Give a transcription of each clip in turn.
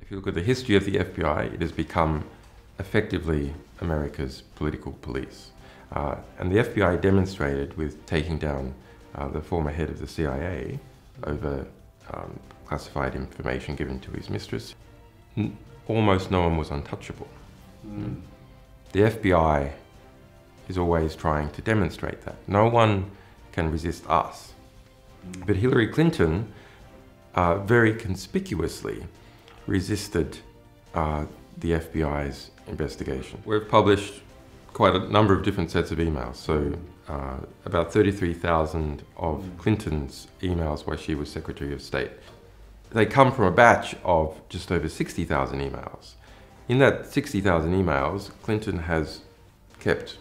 If you look at the history of the FBI, it has become effectively America's political police. And the FBI demonstrated with taking down the former head of the CIA over classified information given to his mistress. Almost no one was untouchable. The FBI is always trying to demonstrate that. No one can resist us. But Hillary Clinton very conspicuously resisted the FBI's investigation. We've published quite a number of different sets of emails. So about 33,000 of Clinton's emails while she was Secretary of State. They come from a batch of just over 60,000 emails. In that 60,000 emails, Clinton has kept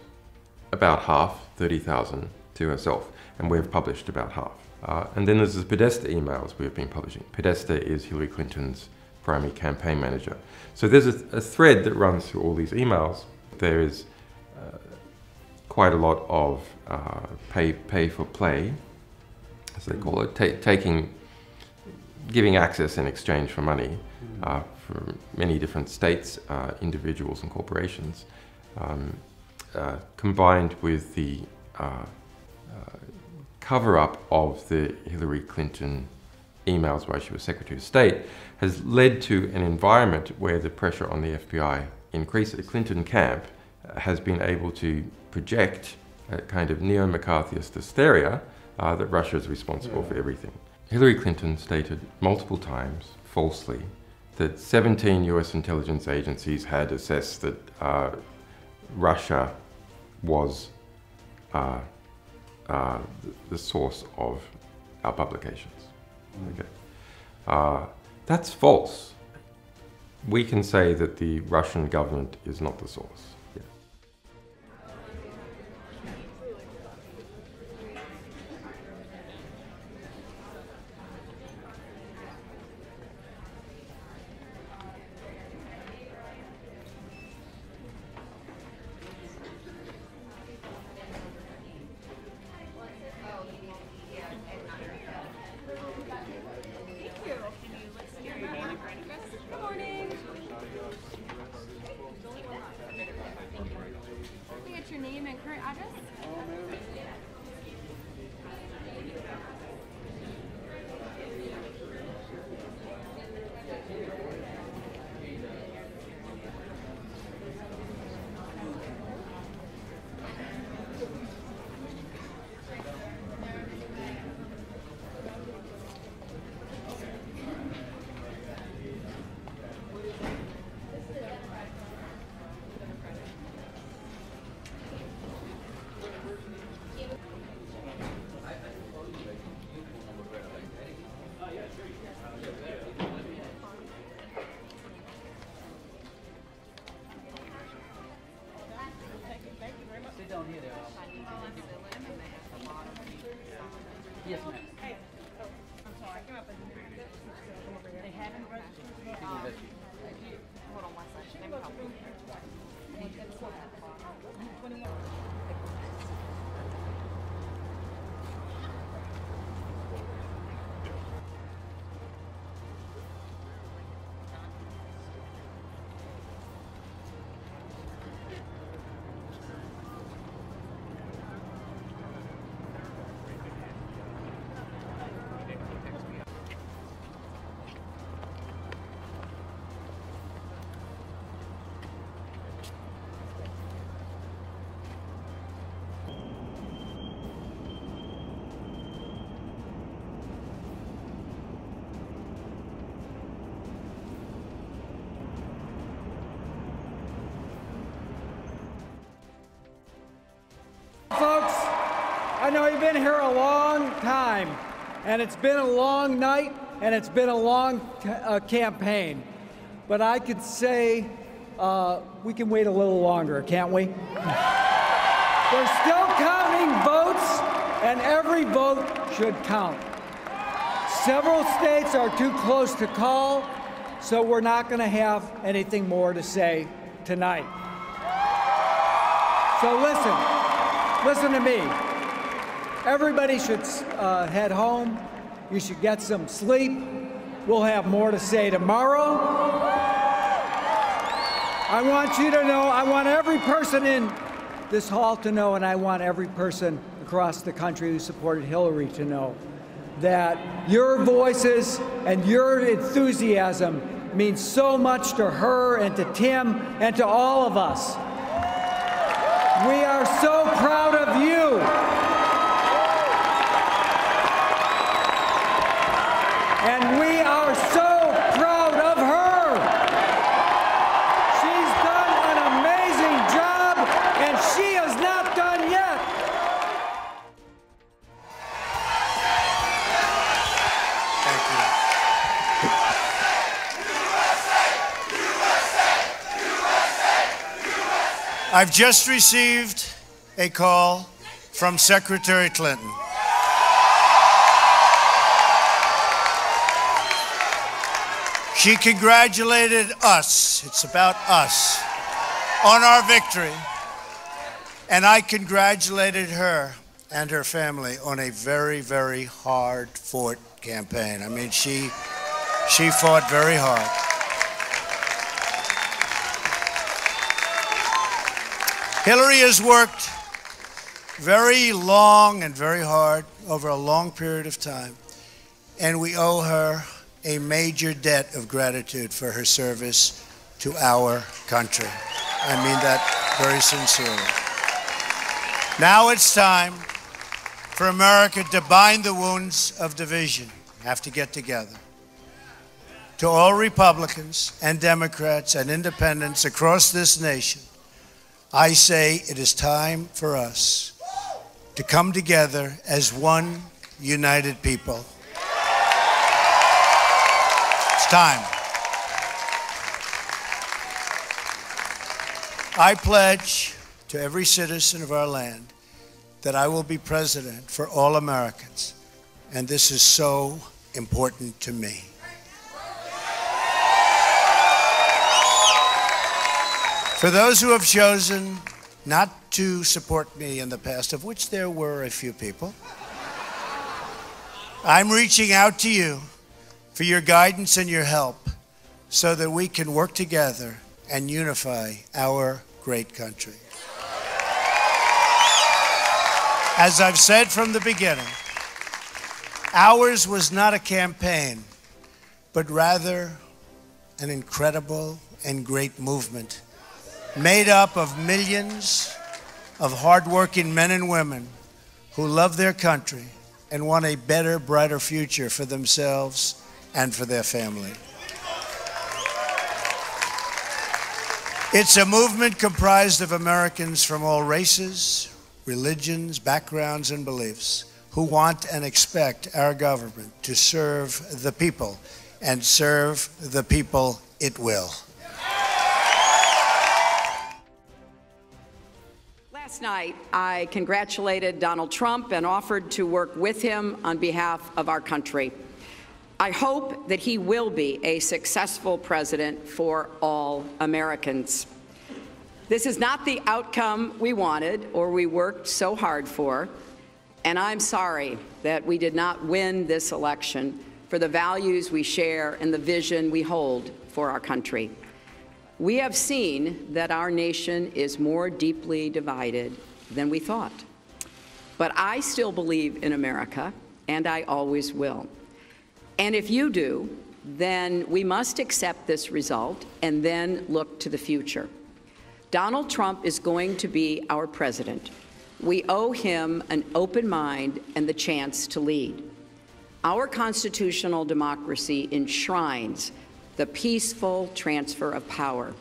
about half, 30,000, to herself, and we've published about half. And then there's the Podesta emails we've been publishing. Podesta is Hillary Clinton's primary campaign manager. So there's a thread that runs through all these emails. There is quite a lot of pay for play, as they call it, giving access in exchange for money for many different states, individuals and corporations. combined with the cover-up of the Hillary Clinton emails while she was Secretary of State, has led to an environment where the pressure on the FBI increases. The Clinton camp has been able to project a kind of neo-McCarthyist hysteria that Russia is responsible for everything. Hillary Clinton stated multiple times, falsely, that 17 US intelligence agencies had assessed that Russia was the source of our publications. Okay. That's false. We can say that the Russian government is not the source. Yeah. Your name and current address? Yes, ma'am. Hey, I'm sorry. Come up and they haven't registered. Hold on one second. Let me help you. Folks, I know you've been here a long time, and it's been a long night, and it's been a long campaign. But I could say we can wait a little longer, can't we? They're still counting votes, and every vote should count. Several states are too close to call, so we're not going to have anything more to say tonight. So listen to me. Everybody should head home. You should get some sleep. We'll have more to say tomorrow. I want you to know, I want every person in this hall to know, and I want every person across the country who supported Hillary to know that your voices and your enthusiasm means so much to her and to Tim and to all of us. We are so proud of you. And we are so proud of her. She's done an amazing job, and she is not done yet. I've just received a call from Secretary Clinton. She congratulated us, it's about us, on our victory. And I congratulated her and her family on a very, very hard-fought campaign. I mean, she fought very hard. Hillary has worked very long and very hard over a long period of time, and we owe her a major debt of gratitude for her service to our country. I mean that very sincerely. Now it's time for America to bind the wounds of division, have to get together. To all Republicans and Democrats and independents across this nation, I say it is time for us to come together as one united people. It's time. I pledge to every citizen of our land that I will be president for all Americans, and this is so important to me. For those who have chosen not to support me in the past, of which there were a few people, I'm reaching out to you for your guidance and your help so that we can work together and unify our great country. As I've said from the beginning, ours was not a campaign, but rather an incredible and great movement made up of millions of hardworking men and women who love their country and want a better, brighter future for themselves and for their family. It's a movement comprised of Americans from all races, religions, backgrounds, and beliefs who want and expect our government to serve the people, and serve the people it will. Last night, I congratulated Donald Trump and offered to work with him on behalf of our country. I hope that he will be a successful president for all Americans. This is not the outcome we wanted or we worked so hard for, and I'm sorry that we did not win this election for the values we share and the vision we hold for our country. We have seen that our nation is more deeply divided than we thought. But I still believe in America, and I always will. And if you do, then we must accept this result and then look to the future. Donald Trump is going to be our president. We owe him an open mind and the chance to lead. Our constitutional democracy enshrines the peaceful transfer of power.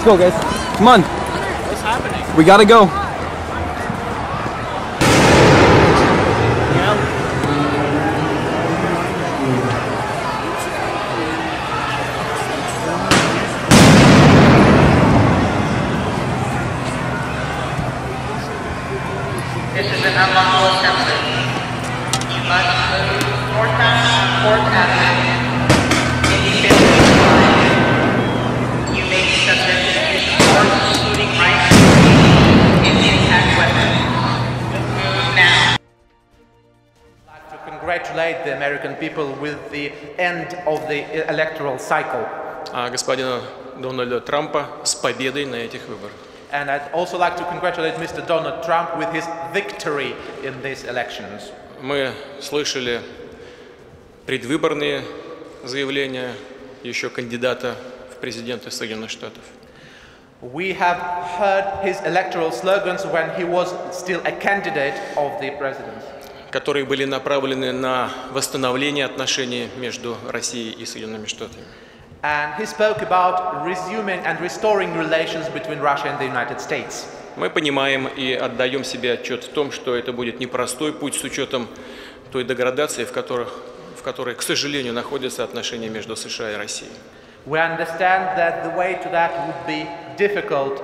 Let's go, guys. Come on. What's happening? We gotta go. This is an unlawful assembly. You must move northbound on 4th Avenue. If you fail to comply, you may be congratulate the American people with the end of the electoral cycle. А господина Дональда Трампа с победой на этих выборах. And I'd also like to congratulate Mr. Donald Trump with his victory in these elections. Мы слышали предвыборные заявления еще кандидата в президенты Соединенных Штатов. We have heard his electoral slogans when he was still a candidate of the presidency, которые были направлены на восстановление отношений между Россией и Соединенными Штатами. And he spoke about resuming and restoring relations between Russia and the United States. Мы понимаем и отдаем себе отчет в том, что это будет непростой путь с учетом той деградации, в которой, к сожалению, находятся отношения между США и Россией. We understand that the way to that would be difficult,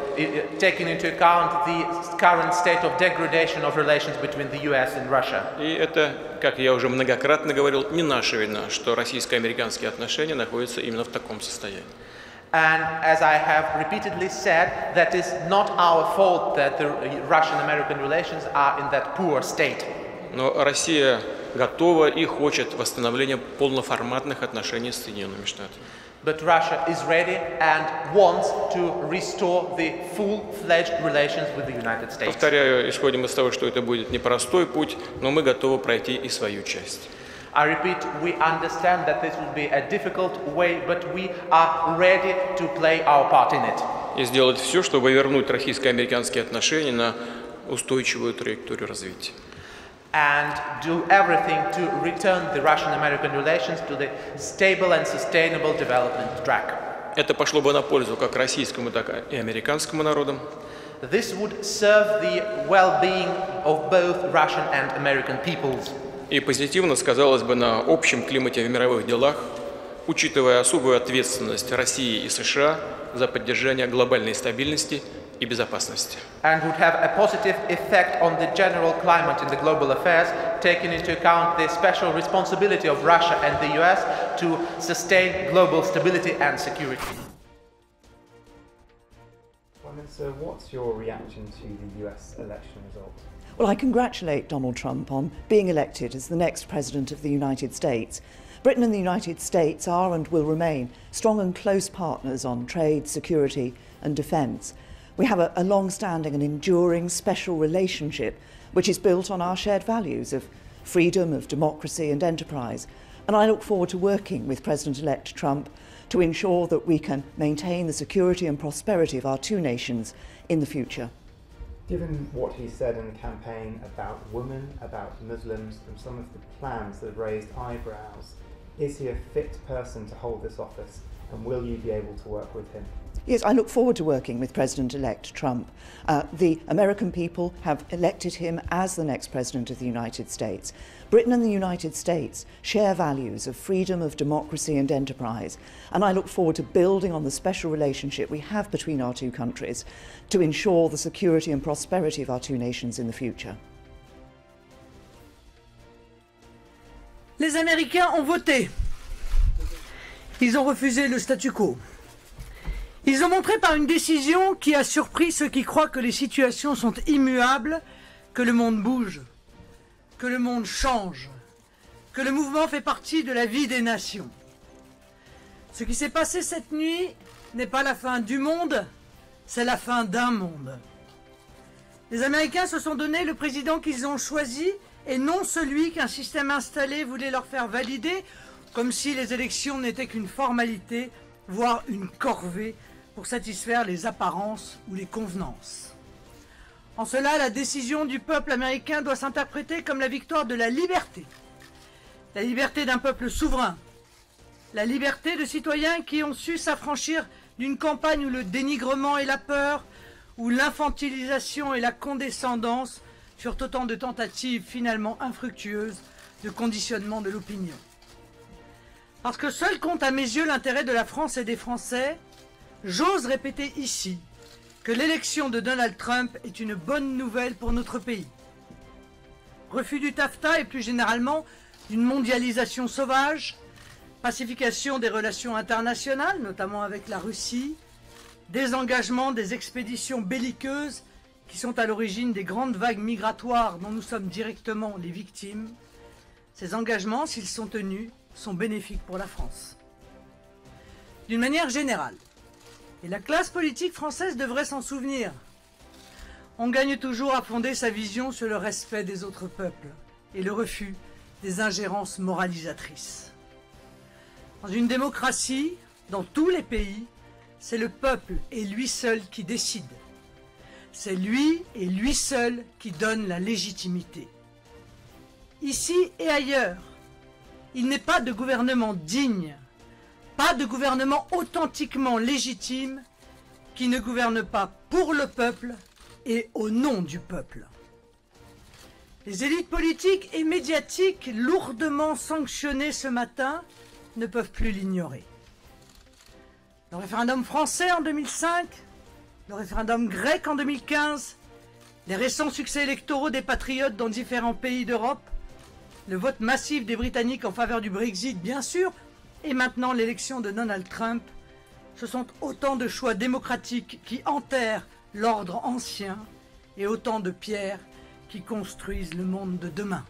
taking into account the current state of degradation of relations between the US and Russia. И это, как я уже многократно говорил, не наша вина, что российско-американские отношения находятся именно в таком состоянии. And as I have repeatedly said, that is not our fault that the Russian-American relations are in that poor state. Но Россия готова и хочет восстановления полноформатных отношений с Соединенными Штатами. But Russia is ready and wants to restore the full-fledged relations with the United States. Повторяю, исходим из того, что это будет непростой путь, но мы готовы пройти и свою часть. I repeat, we understand that this will be a difficult way, but we are ready to play our part in it. И сделать все, чтобы вернуть российско-американские отношения на устойчивую траекторию развития. And do everything to return the Russian-American relations to the stable and sustainable development track. Это пошло бы на пользу как российскому, так и американскому народам. This would serve the well-being of both Russian and American peoples. И позитивно сказалось бы на общем климате в мировых делах, учитывая особую ответственность России и США за поддержание глобальной стабильности и безопасности. And would have a positive effect on the general climate in the global affairs, taking into account the special responsibility of Russia and the US to sustain global stability and security. Prime Minister, what's your reaction to the US election result? Well, I congratulate Donald Trump on being elected as the next President of the United States. Britain and the United States are and will remain strong and close partners on trade, security and defence. We have a long-standing and enduring special relationship which is built on our shared values of freedom, of democracy and enterprise. And I look forward to working with President-elect Trump to ensure that we can maintain the security and prosperity of our two nations in the future. Given what he said in the campaign about women, about Muslims, and some of the plans that have raised eyebrows, is he a fit person to hold this office, and will you be able to work with him? Yes, I look forward to working with President-elect Trump. The American people have elected him as the next President of the United States. Britain and the United States share values of freedom, of democracy and enterprise, and I look forward to building on the special relationship we have between our two countries to ensure the security and prosperity of our two nations in the future. Les Américains ont voté. Ils ont refusé le statu quo. Ils ont montré par une décision qui a surpris ceux qui croient que les situations sont immuables, que le monde bouge, que le monde change, que le mouvement fait partie de la vie des nations. Ce qui s'est passé cette nuit n'est pas la fin du monde, c'est la fin d'un monde. Les Américains se sont donné le président qu'ils ont choisi et non celui qu'un système installé voulait leur faire valider, comme si les élections n'étaient qu'une formalité, voire une corvée, pour satisfaire les apparences ou les convenances. En cela, la décision du peuple américain doit s'interpréter comme la victoire de la liberté d'un peuple souverain, la liberté de citoyens qui ont su s'affranchir d'une campagne où le dénigrement et la peur, où l'infantilisation et la condescendance furent autant de tentatives finalement infructueuses de conditionnement de l'opinion. Parce que seul compte à mes yeux l'intérêt de la France et des Français, j'ose répéter ici que l'élection de Donald Trump est une bonne nouvelle pour notre pays. Refus du TAFTA et plus généralement d'une mondialisation sauvage, pacification des relations internationales, notamment avec la Russie, désengagement des expéditions belliqueuses qui sont à l'origine des grandes vagues migratoires dont nous sommes directement les victimes. Ces engagements, s'ils sont tenus, sont bénéfiques pour la France. D'une manière générale, et la classe politique française devrait s'en souvenir, on gagne toujours à fonder sa vision sur le respect des autres peuples et le refus des ingérences moralisatrices. Dans une démocratie, dans tous les pays, c'est le peuple et lui seul qui décide. C'est lui et lui seul qui donne la légitimité. Ici et ailleurs, il n'est pas de gouvernement digne, pas de gouvernement authentiquement légitime qui ne gouverne pas pour le peuple et au nom du peuple. Les élites politiques et médiatiques lourdement sanctionnées ce matin ne peuvent plus l'ignorer. Le référendum français en 2005, le référendum grec en 2015, les récents succès électoraux des patriotes dans différents pays d'Europe, le vote massif des Britanniques en faveur du Brexit, bien sûr, et maintenant l'élection de Donald Trump, ce sont autant de choix démocratiques qui enterrent l'ordre ancien et autant de pierres qui construisent le monde de demain.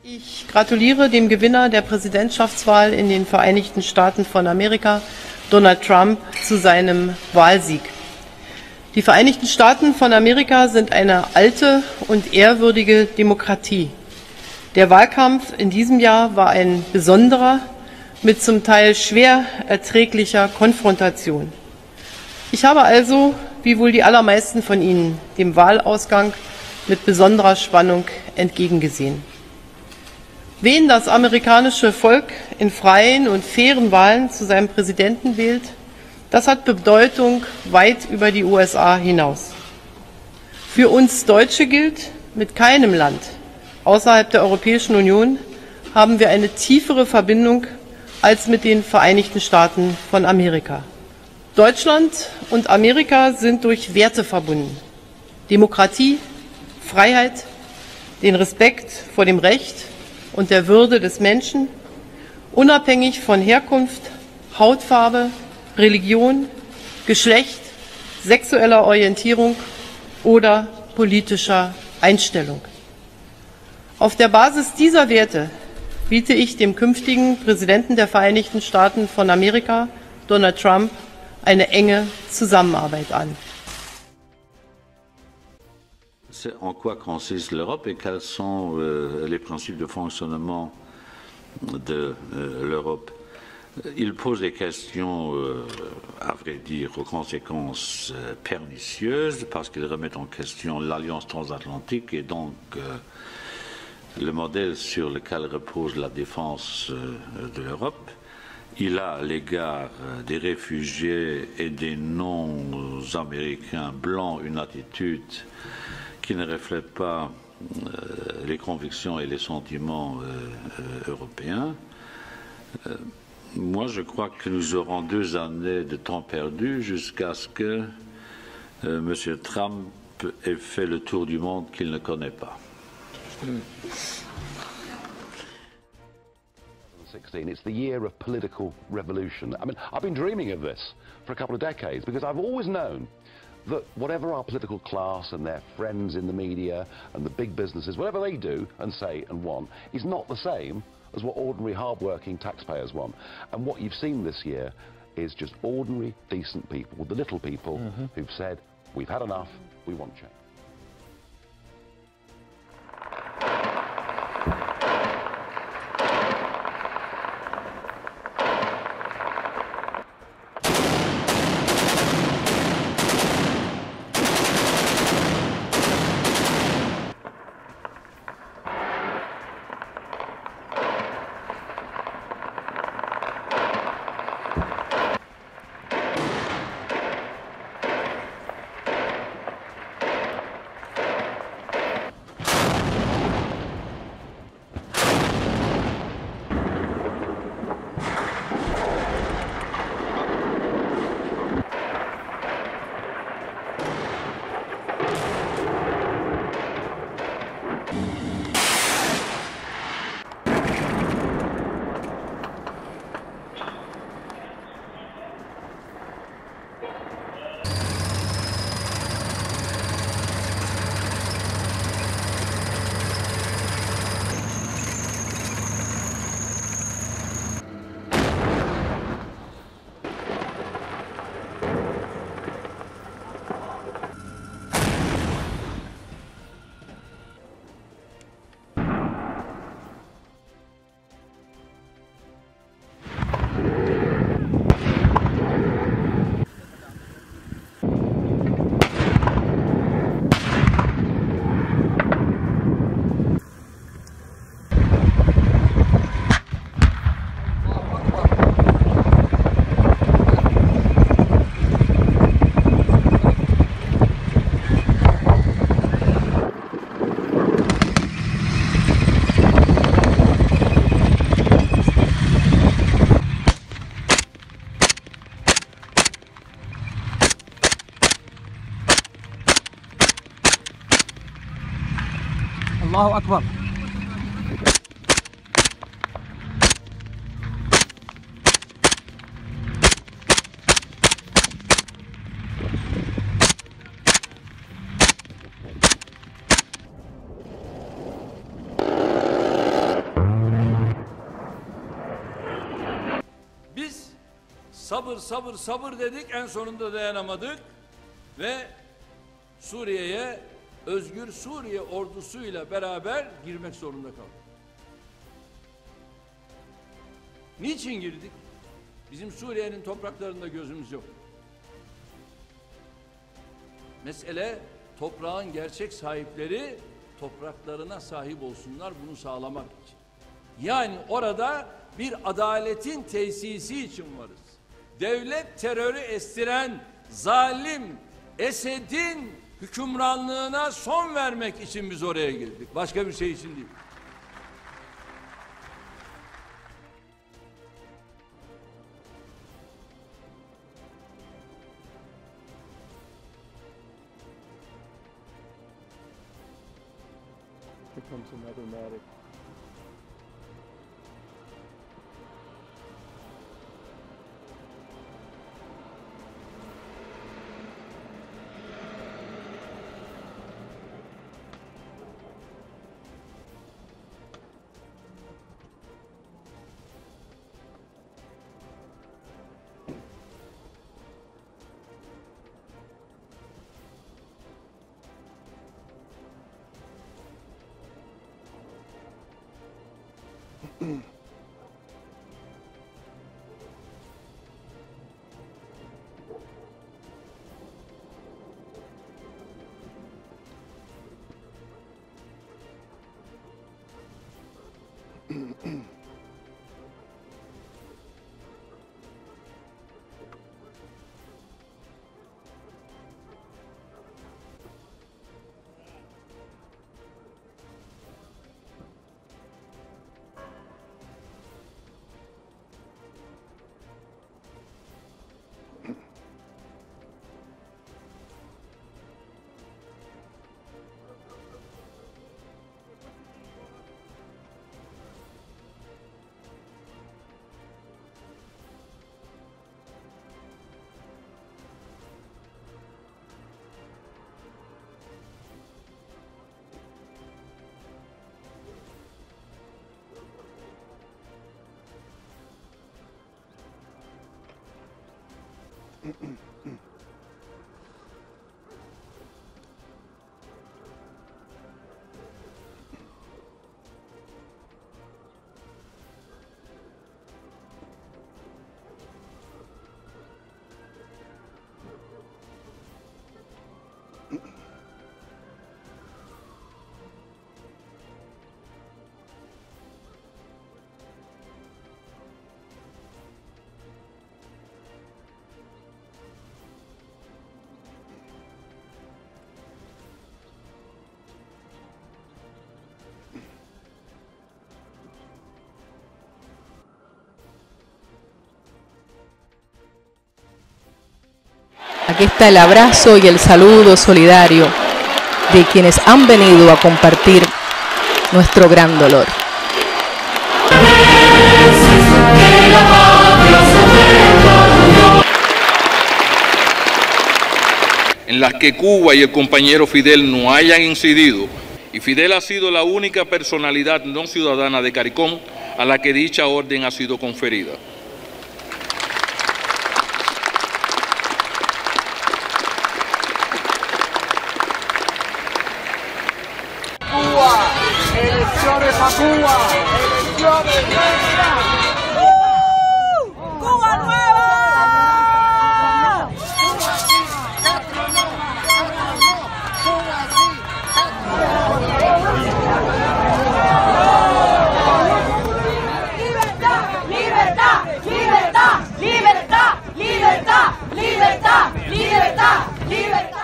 Ich gratuliere dem Gewinner der Präsidentschaftswahl in den Vereinigten Staaten von Amerika, Donald Trump, zu seinem Wahlsieg. Die Vereinigten Staaten von Amerika sind eine alte und ehrwürdige Demokratie. Der Wahlkampf in diesem Jahr war ein besonderer, mit zum Teil schwer erträglicher Konfrontation. Ich habe also, wie wohl die allermeisten von Ihnen, dem Wahlausgang mit besonderer Spannung entgegengesehen. Wen das amerikanische Volk in freien und fairen Wahlen zu seinem Präsidenten wählt, das hat Bedeutung weit über die USA hinaus. Für uns Deutsche gilt, mit keinem Land außerhalb der Europäischen Union haben wir eine tiefere Verbindung als mit den Vereinigten Staaten von Amerika. Deutschland und Amerika sind durch Werte verbunden. Demokratie, Freiheit, den Respekt vor dem Recht und der Würde des Menschen, unabhängig von Herkunft, Hautfarbe, Religion, Geschlecht, sexueller Orientierung oder politischer Einstellung. Auf der Basis dieser Werte biete ich dem künftigen Präsidenten der Vereinigten Staaten von Amerika, Donald Trump, eine enge Zusammenarbeit an. En quoi consiste l'Europe et quels sont les principes de fonctionnement de l'Europe? Il pose des questions, à vrai dire, aux conséquences pernicieuses parce qu'il remet en question l'alliance transatlantique et donc le modèle sur lequel repose la défense de l'Europe. Il a à l'égard des réfugiés et des non-américains blancs une attitude qui ne reflète pas les convictions et les sentiments européens. Moi, je crois que nous aurons 2 années de temps perdu jusqu'à ce que M. Trump ait fait le tour du monde qu'il ne connaît pas. 2016, it's the year of political revolution. I mean, I've been dreaming of this for a couple of decades because I've always known that whatever our political class and their friends in the media and the big businesses, whatever they do and say and want, is not the same as what ordinary hard-working taxpayers want. And what you've seen this year is just ordinary, decent people, the little people who've said, we've had enough, we want change. Allahu Akbar. Biz sabır sabır sabır dedik, en sonunda dayanamadık ve Suriye'ye Özgür Suriye ordusuyla beraber girmek zorunda kaldık. Niçin girdik? Bizim Suriye'nin topraklarında gözümüz yok. Mesele toprağın gerçek sahipleri topraklarına sahip olsunlar, bunu sağlamak için. Yani orada bir adaletin tesisi için varız. Devlet terörü estiren zalim Esed'in hükümranlığına son vermek için biz oraya girdik. Başka bir şey için değil. Here comes another medic. Aquí está el abrazo y el saludo solidario de quienes han venido a compartir nuestro gran dolor. En las que Cuba y el compañero Fidel no hayan incidido, y Fidel ha sido la única personalidad no ciudadana de CARICOM a la que dicha orden ha sido conferida. Cuba, elecciones para Cuba, elecciones Cuba nueva. Libertad, libertad, libertad, libertad, libertad, libertad, libertad, libertad.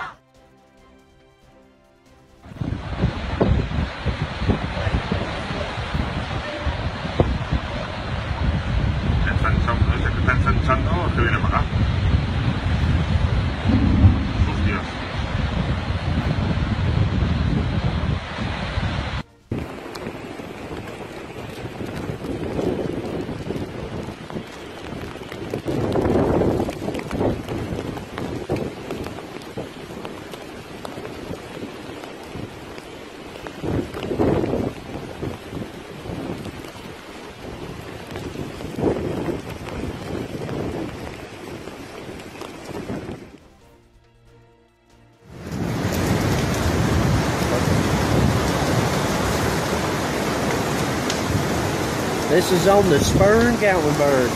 This is on the Spurn Gatlinburg.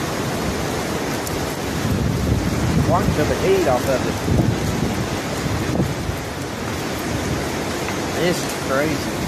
One took a heat off of it. This is crazy.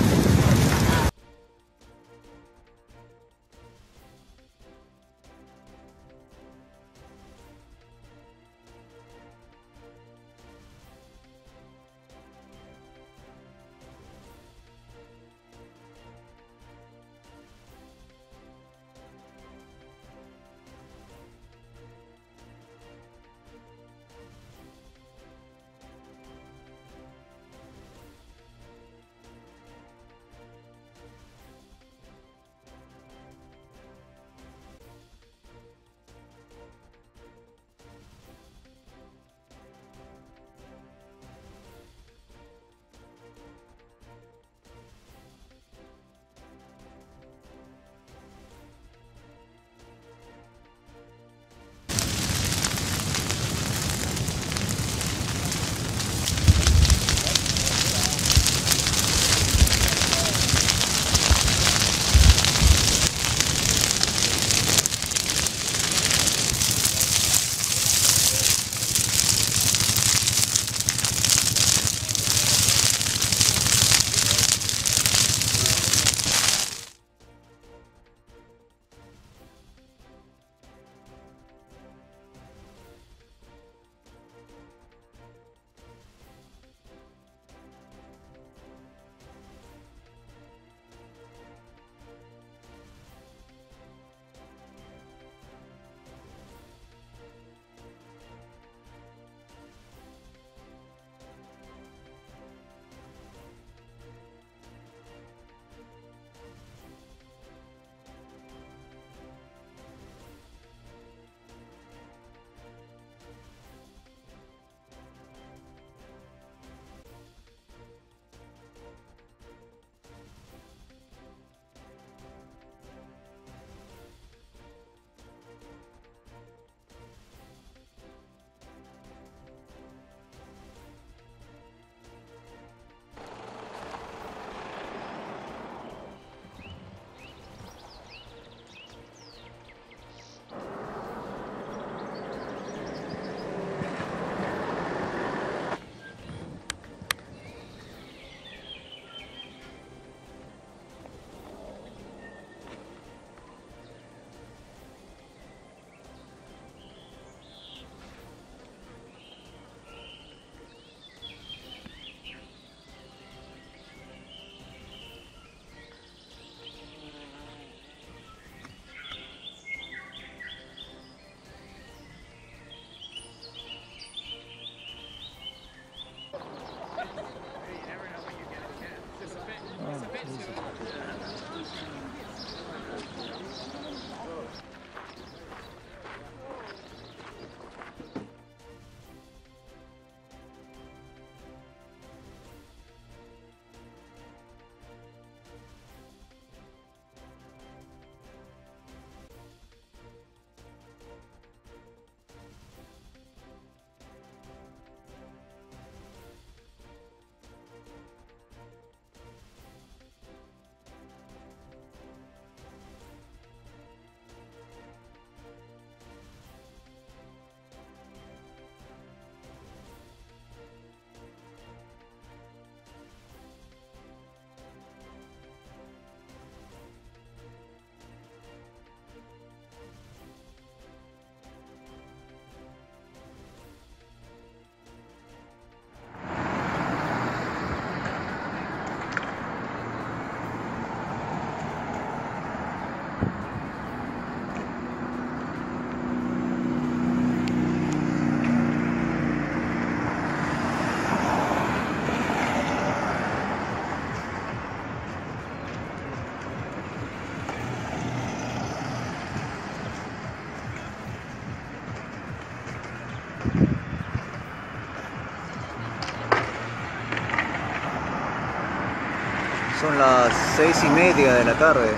Son las 6:30 de la tarde.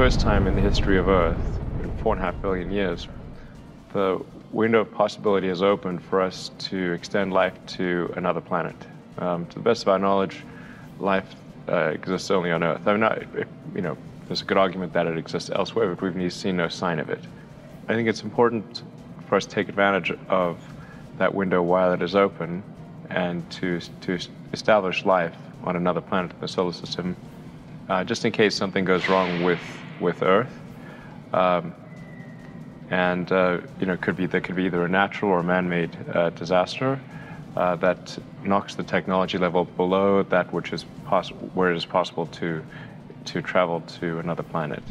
first time in the history of Earth, in 4.5 billion years, the window of possibility is open for us to extend life to another planet. To the best of our knowledge, life exists only on Earth. I mean, there's a good argument that it exists elsewhere, but we've seen no sign of it. I think it's important for us to take advantage of that window while it is open and to establish life on another planet in the solar system, just in case something goes wrong with Earth. There could be either a natural or man-made disaster that knocks the technology level below that which is where it is possible to travel to another planet.